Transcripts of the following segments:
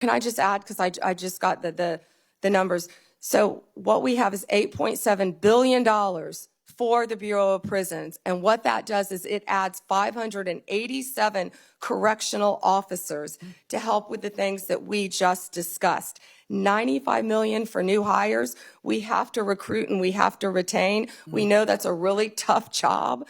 Can I just add, because I just got the numbers. So what we have is $8.7 billion for the Bureau of Prisons. And what that does is it adds 587 correctional officers to help with the things that we just discussed. 95 million for new hires. We have to recruit and we have to retain. We know that's a really tough job.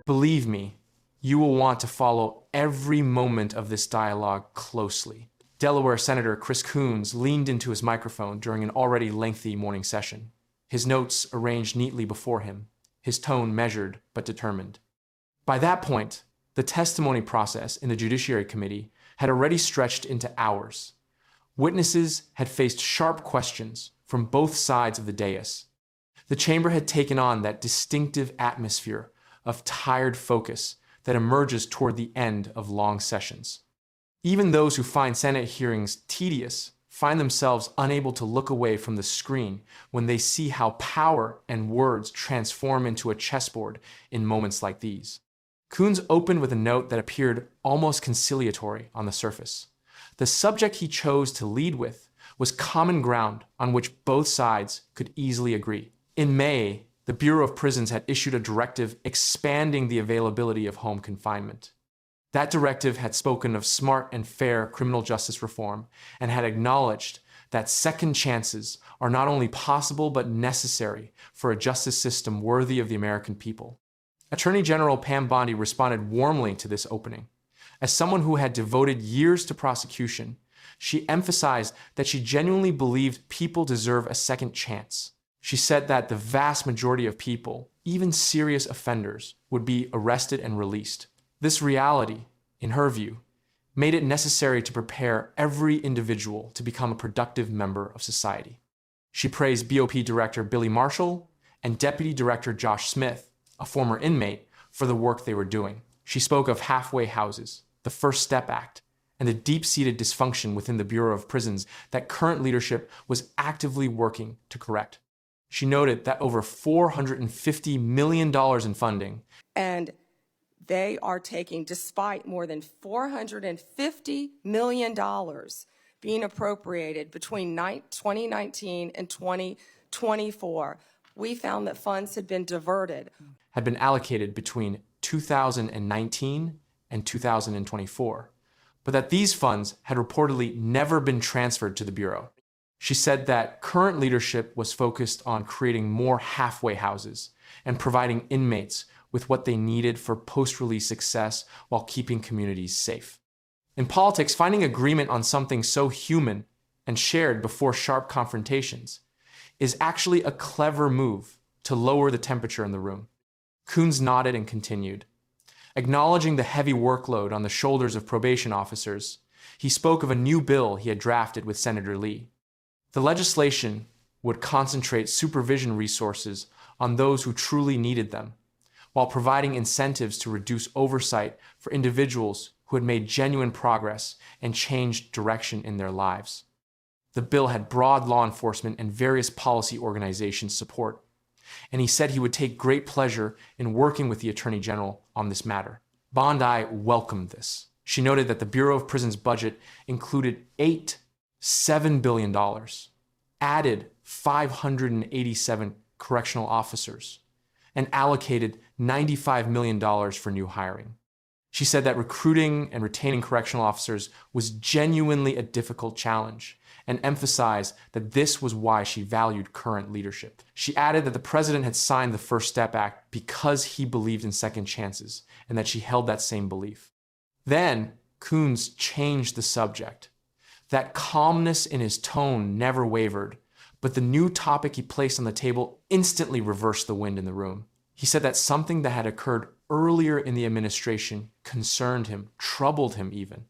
Believe me, you will want to follow every moment of this dialogue closely. Delaware Senator Chris Coons leaned into his microphone during an already lengthy morning session, his notes arranged neatly before him, his tone measured but determined. By that point, the testimony process in the Judiciary Committee had already stretched into hours. Witnesses had faced sharp questions from both sides of the dais. The chamber had taken on that distinctive atmosphere of tired focus that emerges toward the end of long sessions. Even those who find Senate hearings tedious find themselves unable to look away from the screen when they see how power and words transform into a chessboard in moments like these. Coons opened with a note that appeared almost conciliatory on the surface. The subject he chose to lead with was common ground on which both sides could easily agree. In May, the Bureau of Prisons had issued a directive expanding the availability of home confinement. That directive had spoken of smart and fair criminal justice reform and had acknowledged that second chances are not only possible but necessary for a justice system worthy of the American people. Attorney General Pam Bondi responded warmly to this opening. As someone who had devoted years to prosecution, she emphasized that she genuinely believed people deserve a second chance. She said that the vast majority of people, even serious offenders, would be arrested and released. This reality, in her view, made it necessary to prepare every individual to become a productive member of society. She praised BOP Director Billy Marshall and Deputy Director Josh Smith, a former inmate, for the work they were doing. She spoke of halfway houses, the First Step Act, and the deep-seated dysfunction within the Bureau of Prisons that current leadership was actively working to correct. She noted that over $450 million in funding and they are taking, despite more than $450 million being appropriated between 2019 and 2024, we found that funds had been diverted. Had been allocated between 2019 and 2024, but that these funds had reportedly never been transferred to the Bureau. She said that current leadership was focused on creating more halfway houses and providing inmates with what they needed for post-release success while keeping communities safe. In politics, finding agreement on something so human and shared before sharp confrontations is actually a clever move to lower the temperature in the room. Coons nodded and continued. Acknowledging the heavy workload on the shoulders of probation officers, he spoke of a new bill he had drafted with Senator Lee. The legislation would concentrate supervision resources on those who truly needed them, while providing incentives to reduce oversight for individuals who had made genuine progress and changed direction in their lives. The bill had broad law enforcement and various policy organizations' support, and he said he would take great pleasure in working with the Attorney General on this matter. Bondi welcomed this. She noted that the Bureau of Prisons budget included $7 billion, added 587 correctional officers, and allocated $95 million for new hiring. She said that recruiting and retaining correctional officers was genuinely a difficult challenge and emphasized that this was why she valued current leadership. She added that the president had signed the First Step Act because he believed in second chances and that she held that same belief. Then Coons changed the subject. That calmness in his tone never wavered, but the new topic he placed on the table instantly reversed the wind in the room. He said that something that had occurred earlier in the administration concerned him, troubled him even.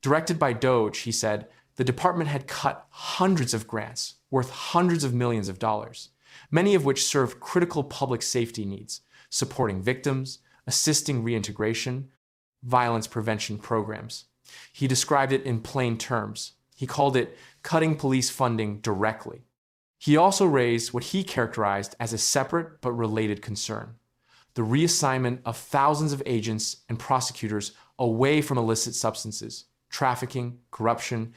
Directed by DOGE, he said, the department had cut hundreds of grants worth hundreds of millions of dollars, many of which served critical public safety needs, supporting victims, assisting reintegration, violence prevention programs. He described it in plain terms. He called it cutting police funding directly. He also raised what he characterized as a separate but related concern: the reassignment of thousands of agents and prosecutors away from illicit substances, trafficking, corruption,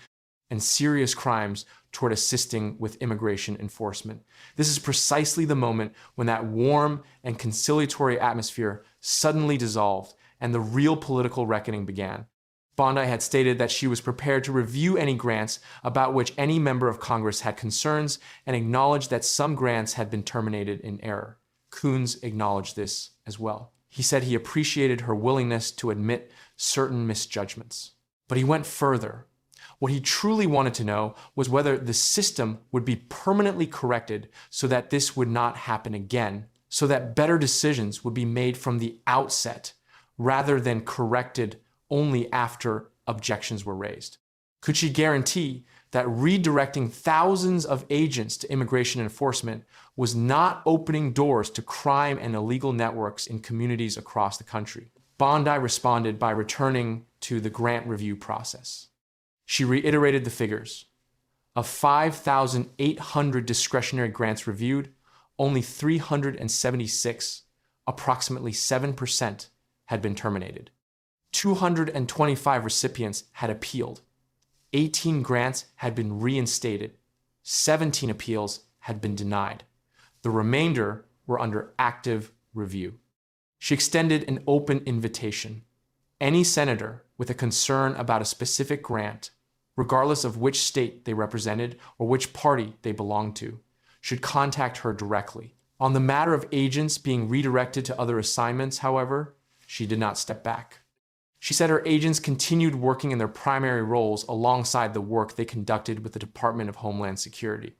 and serious crimes toward assisting with immigration enforcement. This is precisely the moment when that warm and conciliatory atmosphere suddenly dissolved and the real political reckoning began. Bondi had stated that she was prepared to review any grants about which any member of Congress had concerns and acknowledged that some grants had been terminated in error. Coons acknowledged this as well. He said he appreciated her willingness to admit certain misjudgments. But he went further. What he truly wanted to know was whether the system would be permanently corrected so that this would not happen again, so that better decisions would be made from the outset rather than corrected only after objections were raised. Could she guarantee that redirecting thousands of agents to immigration enforcement was not opening doors to crime and illegal networks in communities across the country? Bondi responded by returning to the grant review process. She reiterated the figures. Of 5,800 discretionary grants reviewed, only 376, approximately 7%, had been terminated. 225 recipients had appealed. 18 grants had been reinstated. 17 appeals had been denied. The remainder were under active review. She extended an open invitation. Any senator with a concern about a specific grant, regardless of which state they represented or which party they belonged to, should contact her directly. On the matter of agents being redirected to other assignments, however, she did not step back. She said her agents continued working in their primary roles alongside the work they conducted with the Department of Homeland Security.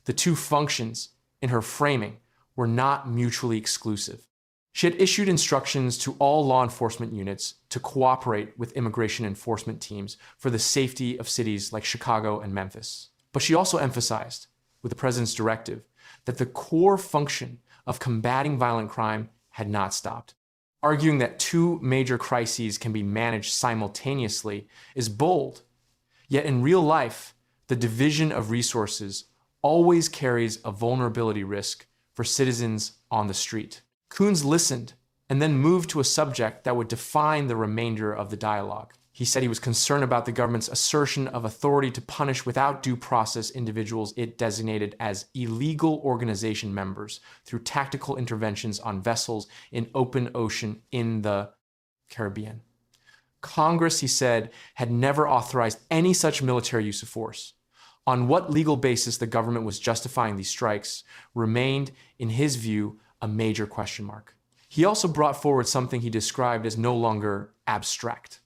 The two functions, in her framing, were not mutually exclusive. She had issued instructions to all law enforcement units to cooperate with immigration enforcement teams for the safety of cities like Chicago and Memphis. But she also emphasized, with the president's directive, that the core function of combating violent crime had not stopped. Arguing that two major crises can be managed simultaneously is bold, yet in real life, the division of resources always carries a vulnerability risk for citizens on the street. Coons listened and then moved to a subject that would define the remainder of the dialogue. He said he was concerned about the government's assertion of authority to punish without due process individuals it designated as illegal organization members through tactical interventions on vessels in open ocean in the Caribbean. Congress, he said, had never authorized any such military use of force. On what legal basis the government was justifying these strikes remained, in his view, a major question mark. He also brought forward something he described as no longer abstract.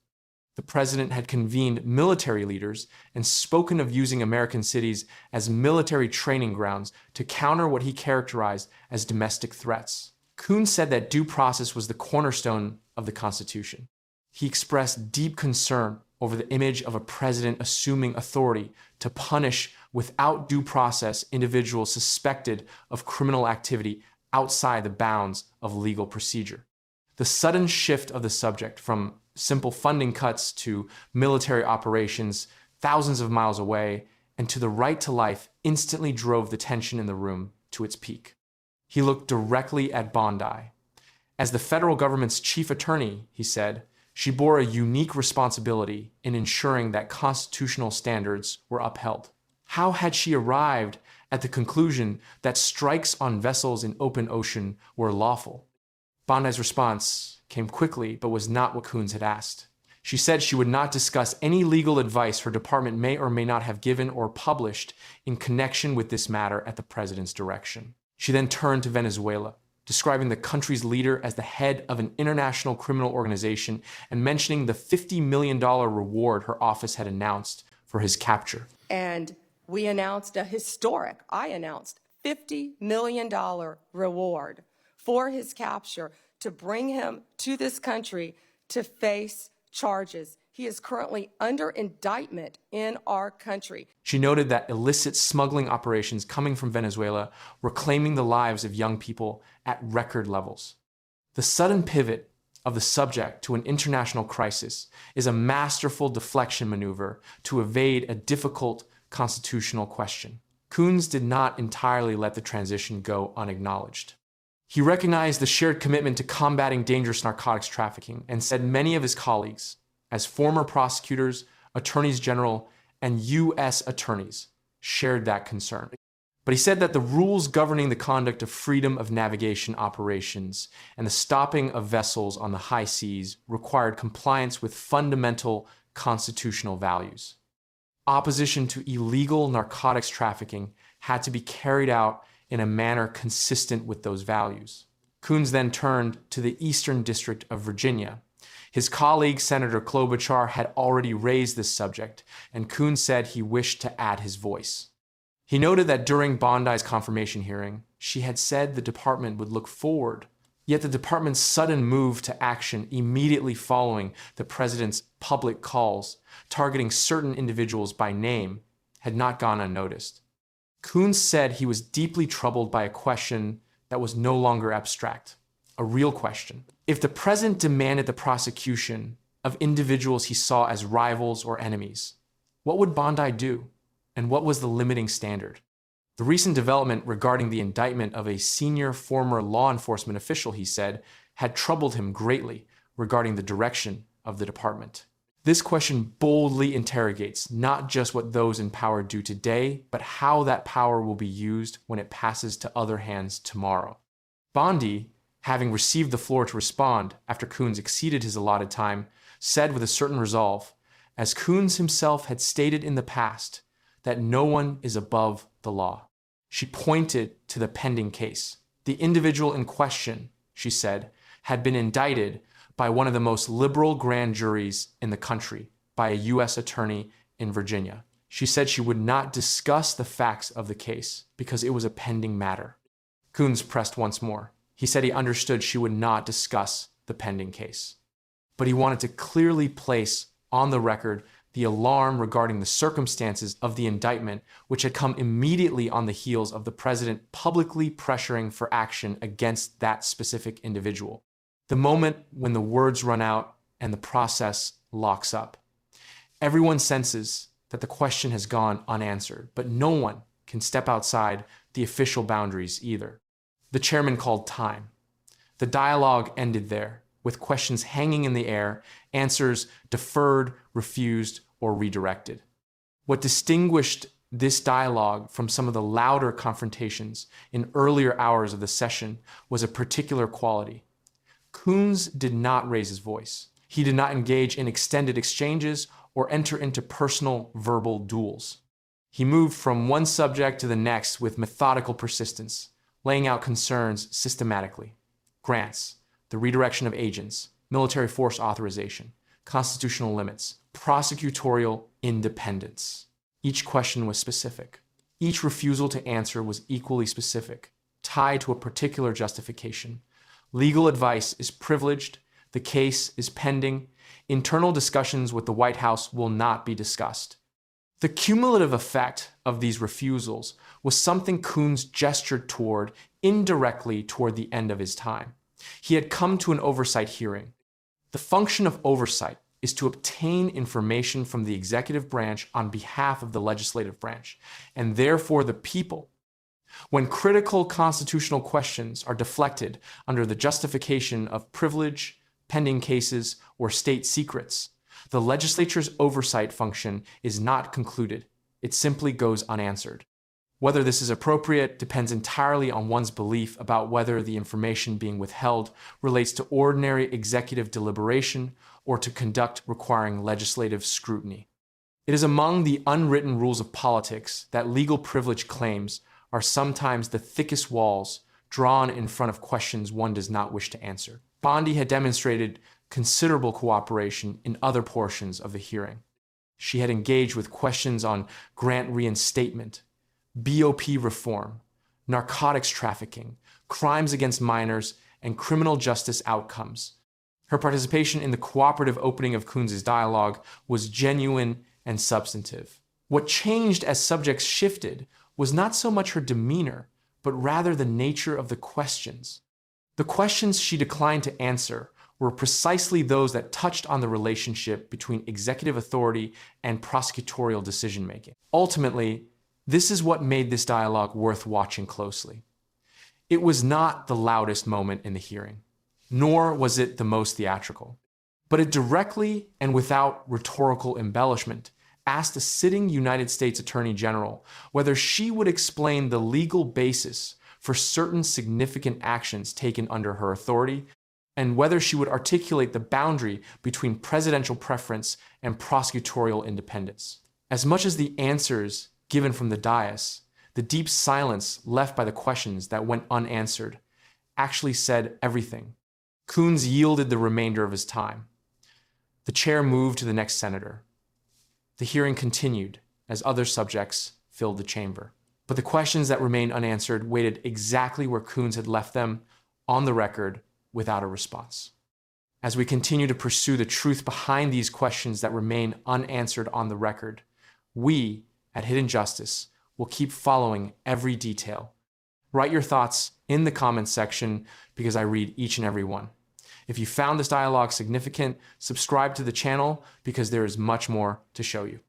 The president had convened military leaders and spoken of using American cities as military training grounds to counter what he characterized as domestic threats. Coons said that due process was the cornerstone of the Constitution. He expressed deep concern over the image of a president assuming authority to punish without due process individuals suspected of criminal activity outside the bounds of legal procedure. The sudden shift of the subject from simple funding cuts to military operations thousands of miles away and to the right to life instantly drove the tension in the room to its peak. He looked directly at Bondi. As the federal government's chief attorney, he said, she bore a unique responsibility in ensuring that constitutional standards were upheld. How had she arrived at the conclusion that strikes on vessels in open ocean were lawful? Bondi's response came quickly, but was not what Coons had asked. She said she would not discuss any legal advice her department may or may not have given or published in connection with this matter at the president's direction. She then turned to Venezuela, describing the country's leader as the head of an international criminal organization and mentioning the $50 million reward her office had announced for his capture. And I announced $50 million reward for his capture to bring him to this country to face charges. He is currently under indictment in our country. She noted that illicit smuggling operations coming from Venezuela were claiming the lives of young people at record levels. The sudden pivot of the subject to an international crisis is a masterful deflection maneuver to evade a difficult constitutional question. Coons did not entirely let the transition go unacknowledged. He recognized the shared commitment to combating dangerous narcotics trafficking and said many of his colleagues, as former prosecutors, attorneys general, and U.S. attorneys, shared that concern. But he said that the rules governing the conduct of freedom of navigation operations and the stopping of vessels on the high seas required compliance with fundamental constitutional values. Opposition to illegal narcotics trafficking had to be carried out in a manner consistent with those values. Coons then turned to the Eastern District of Virginia. His colleague, Senator Klobuchar, had already raised this subject, and Coons said he wished to add his voice. He noted that during Bondi's confirmation hearing, she had said the department would look forward, yet the department's sudden move to action immediately following the president's public calls, targeting certain individuals by name, had not gone unnoticed. Coons said he was deeply troubled by a question that was no longer abstract, a real question. If the president demanded the prosecution of individuals he saw as rivals or enemies, what would Bondi do? And what was the limiting standard? The recent development regarding the indictment of a senior former law enforcement official, he said, had troubled him greatly regarding the direction of the department. This question boldly interrogates not just what those in power do today, but how that power will be used when it passes to other hands tomorrow. Bondi, having received the floor to respond after Coons exceeded his allotted time, said with a certain resolve, as Coons himself had stated in the past, that no one is above the law. She pointed to the pending case. The individual in question, she said, had been indicted by one of the most liberal grand juries in the country, by a U.S. attorney in Virginia. She said she would not discuss the facts of the case because it was a pending matter. Coons pressed once more. He said he understood she would not discuss the pending case. But he wanted to clearly place on the record the alarm regarding the circumstances of the indictment, which had come immediately on the heels of the president publicly pressuring for action against that specific individual. The moment when the words run out and the process locks up. Everyone senses that the question has gone unanswered, but no one can step outside the official boundaries either. The chairman called time. The dialogue ended there, with questions hanging in the air, answers deferred, refused, or redirected. What distinguished this dialogue from some of the louder confrontations in earlier hours of the session was a particular quality. Coons did not raise his voice. He did not engage in extended exchanges or enter into personal verbal duels. He moved from one subject to the next with methodical persistence, laying out concerns systematically. Grants, the redirection of agents, military force authorization, constitutional limits, prosecutorial independence. Each question was specific. Each refusal to answer was equally specific, tied to a particular justification. Legal advice is privileged. The case is pending. Internal discussions with the White House will not be discussed. The cumulative effect of these refusals was something Coons gestured toward indirectly toward the end of his time. He had come to an oversight hearing. The function of oversight is to obtain information from the executive branch on behalf of the legislative branch, and therefore the people. When critical constitutional questions are deflected under the justification of privilege, pending cases, or state secrets, the legislature's oversight function is not concluded. It simply goes unanswered. Whether this is appropriate depends entirely on one's belief about whether the information being withheld relates to ordinary executive deliberation or to conduct requiring legislative scrutiny. It is among the unwritten rules of politics that legal privilege claims are sometimes the thickest walls drawn in front of questions one does not wish to answer. Bondi had demonstrated considerable cooperation in other portions of the hearing. She had engaged with questions on grant reinstatement, BOP reform, narcotics trafficking, crimes against minors, and criminal justice outcomes. Her participation in the cooperative opening of Coons' dialogue was genuine and substantive. What changed as subjects shifted was not so much her demeanor, but rather the nature of the questions. The questions she declined to answer were precisely those that touched on the relationship between executive authority and prosecutorial decision-making. Ultimately, this is what made this dialogue worth watching closely. It was not the loudest moment in the hearing, nor was it the most theatrical, but it directly and without rhetorical embellishment asked a sitting United States Attorney General whether she would explain the legal basis for certain significant actions taken under her authority, and whether she would articulate the boundary between presidential preference and prosecutorial independence. As much as the answers given from the dais, the deep silence left by the questions that went unanswered actually said everything. Coons yielded the remainder of his time. The chair moved to the next senator. The hearing continued as other subjects filled the chamber. But the questions that remained unanswered waited exactly where Coons had left them, on the record, without a response. As we continue to pursue the truth behind these questions that remain unanswered on the record, we, at Hidden Justice, will keep following every detail. Write your thoughts in the comments section because I read each and every one. If you found this dialogue significant, subscribe to the channel because there is much more to show you.